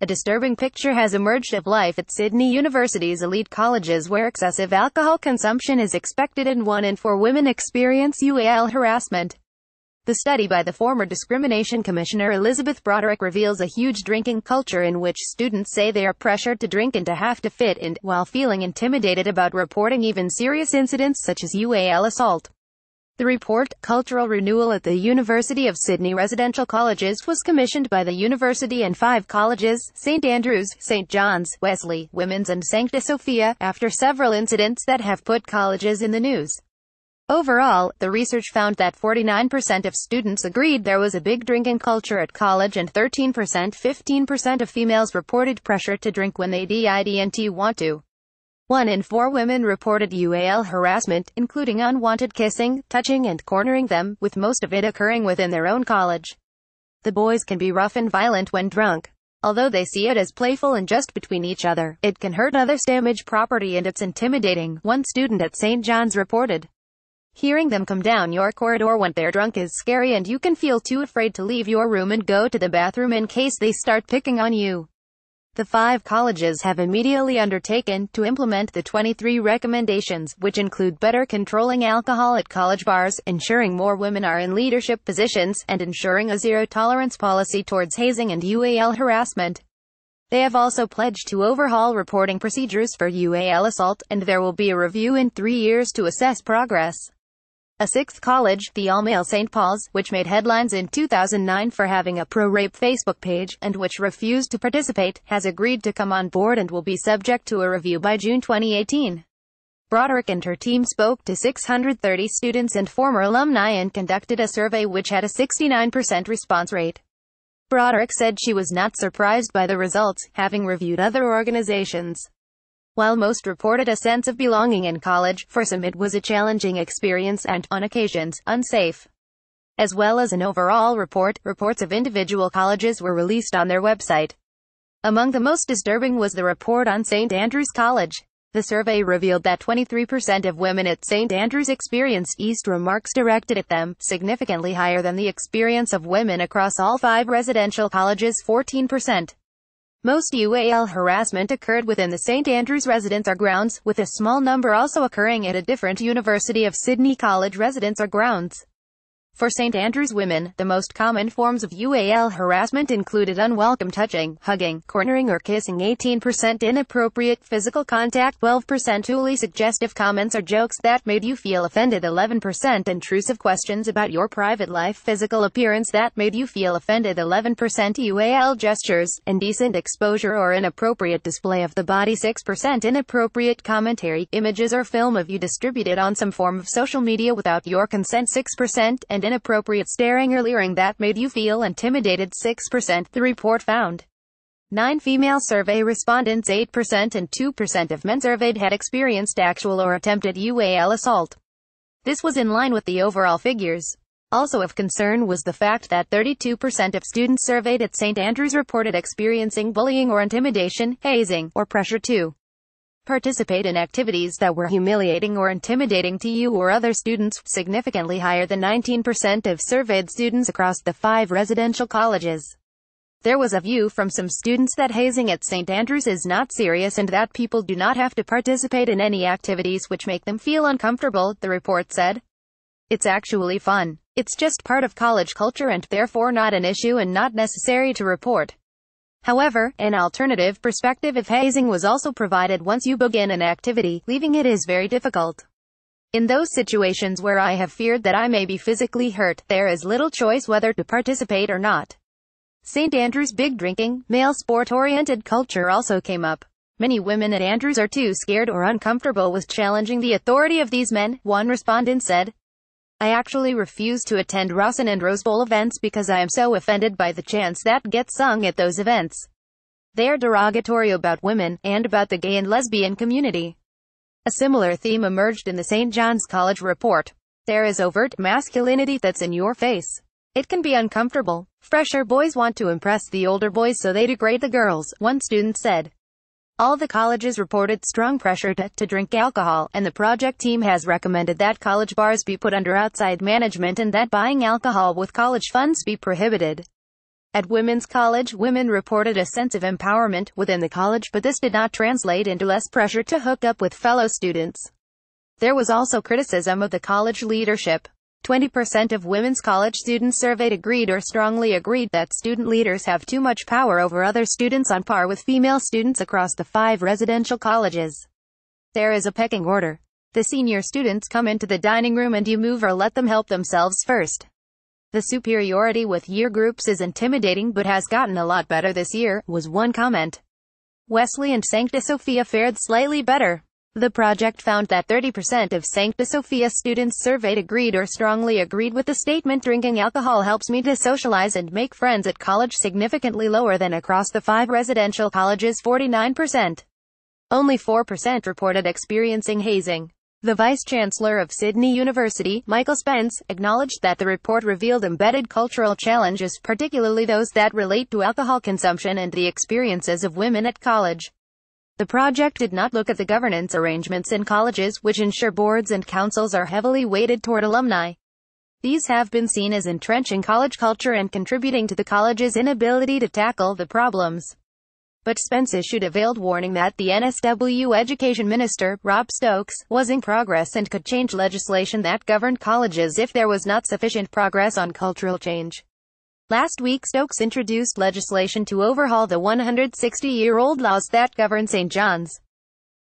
A disturbing picture has emerged of life at Sydney University's elite colleges where excessive alcohol consumption is expected and 1 in 4 women experience ually harassment. The study by the former Discrimination Commissioner Elizabeth Broderick reveals a huge drinking culture in which students say they are pressured to drink and to have to fit in, while feeling intimidated about reporting even serious incidents such as ually assault. The report, Cultural Renewal at the University of Sydney Residential Colleges, was commissioned by the university and 5 colleges, St Andrews, St John's, Wesley, Women's and Sancta Sophia, after several incidents that have put colleges in the news. Overall, the research found that 49% of students agreed there was a big drinking culture at college and 15% of females reported pressure to drink when they didn't want to. 1 in 4 women reported ually harassment, including unwanted kissing, touching and cornering them, with most of it occurring within their own college. The boys can be rough and violent when drunk. Although they see it as playful and just between each other, it can hurt others, damage property and it's intimidating, one student at St. John's reported. Hearing them come down your corridor when they're drunk is scary and you can feel too afraid to leave your room and go to the bathroom in case they start picking on you. The 5 colleges have immediately undertaken to implement the 23 recommendations, which include better controlling alcohol at college bars, ensuring more women are in leadership positions, and ensuring a zero-tolerance policy towards hazing and ually harassment. They have also pledged to overhaul reporting procedures for ually assault, and there will be a review in 3 years to assess progress. A 6th college, the all-male St. Paul's, which made headlines in 2009 for having a pro-rape Facebook page, and which refused to participate, has agreed to come on board and will be subject to a review by June 2018. Broderick and her team spoke to 630 students and former alumni and conducted a survey which had a 69% response rate. Broderick said she was not surprised by the results, having reviewed other organizations. While most reported a sense of belonging in college, for some it was a challenging experience and, on occasions, unsafe. As well as an overall report, reports of individual colleges were released on their website. Among the most disturbing was the report on St Andrews College. The survey revealed that 23% of women at St Andrews experienced remarks directed at them, significantly higher than the experience of women across all 5 residential colleges, 14%. Most ually harassment occurred within the St Andrews residence or grounds, with a small number also occurring at a different University of Sydney college residence or grounds. For St Andrews women, the most common forms of ually harassment included unwelcome touching, hugging, cornering or kissing, 18% inappropriate physical contact, 12% ually suggestive comments or jokes that made you feel offended, 11% intrusive questions about your private life, physical appearance that made you feel offended, 11% ually gestures, indecent exposure or inappropriate display of the body, 6% inappropriate commentary, images or film of you distributed on some form of social media without your consent, 6%, and inappropriate staring or leering that made you feel intimidated, 6%, the report found. 9 female survey respondents, 8% and 2% of men surveyed had experienced actual or attempted ually assault. This was in line with the overall figures. Also of concern was the fact that 32% of students surveyed at St Andrews reported experiencing bullying or intimidation, hazing, or pressure to participate in activities that were humiliating or intimidating to you or other students, significantly higher than 19% of surveyed students across the 5 residential colleges. There was a view from some students that hazing at St Andrews is not serious and that people do not have to participate in any activities which make them feel uncomfortable, the report said. It's actually fun. It's just part of college culture and therefore not an issue and not necessary to report. However, an alternative perspective if hazing was also provided once you begin an activity, leaving it is very difficult. In those situations where I have feared that I may be physically hurt, there is little choice whether to participate or not. St Andrews' big drinking, male sport-oriented culture also came up. Many women at Andrews are too scared or uncomfortable with challenging the authority of these men, one respondent said. I actually refuse to attend Rawson and Rose Bowl events because I am so offended by the chants that get sung at those events. They are derogatory about women, and about the gay and lesbian community. A similar theme emerged in the St. John's College report. There is overt masculinity that's in your face. It can be uncomfortable. Fresher boys want to impress the older boys so they degrade the girls, one student said. All the colleges reported strong pressure to drink alcohol, and the project team has recommended that college bars be put under outside management and that buying alcohol with college funds be prohibited. At Women's College, women reported a sense of empowerment within the college, but this did not translate into less pressure to hook up with fellow students. There was also criticism of the college leadership. 20% of women's college students surveyed agreed or strongly agreed that student leaders have too much power over other students on par with female students across the 5 residential colleges. There is a pecking order. The senior students come into the dining room and you move or let them help themselves first. The superiority with year groups is intimidating but has gotten a lot better this year, was one comment. Wesley and Sancta Sophia fared slightly better. The project found that 30% of Sancta Sophia students surveyed agreed or strongly agreed with the statement, "Drinking alcohol helps me to socialize and make friends at college," significantly lower than across the 5 residential colleges' 49%. Only 4% reported experiencing hazing. The Vice-Chancellor of Sydney University, Michael Spence, acknowledged that the report revealed embedded cultural challenges, particularly those that relate to alcohol consumption and the experiences of women at college. The project did not look at the governance arrangements in colleges, which ensure boards and councils are heavily weighted toward alumni. These have been seen as entrenching college culture and contributing to the college's inability to tackle the problems. But Spence issued a veiled warning that the NSW Education Minister, Rob Stokes, was in progress and could change legislation that governed colleges if there was not sufficient progress on cultural change. Last week, Stokes introduced legislation to overhaul the 160-year-old laws that govern St. John's.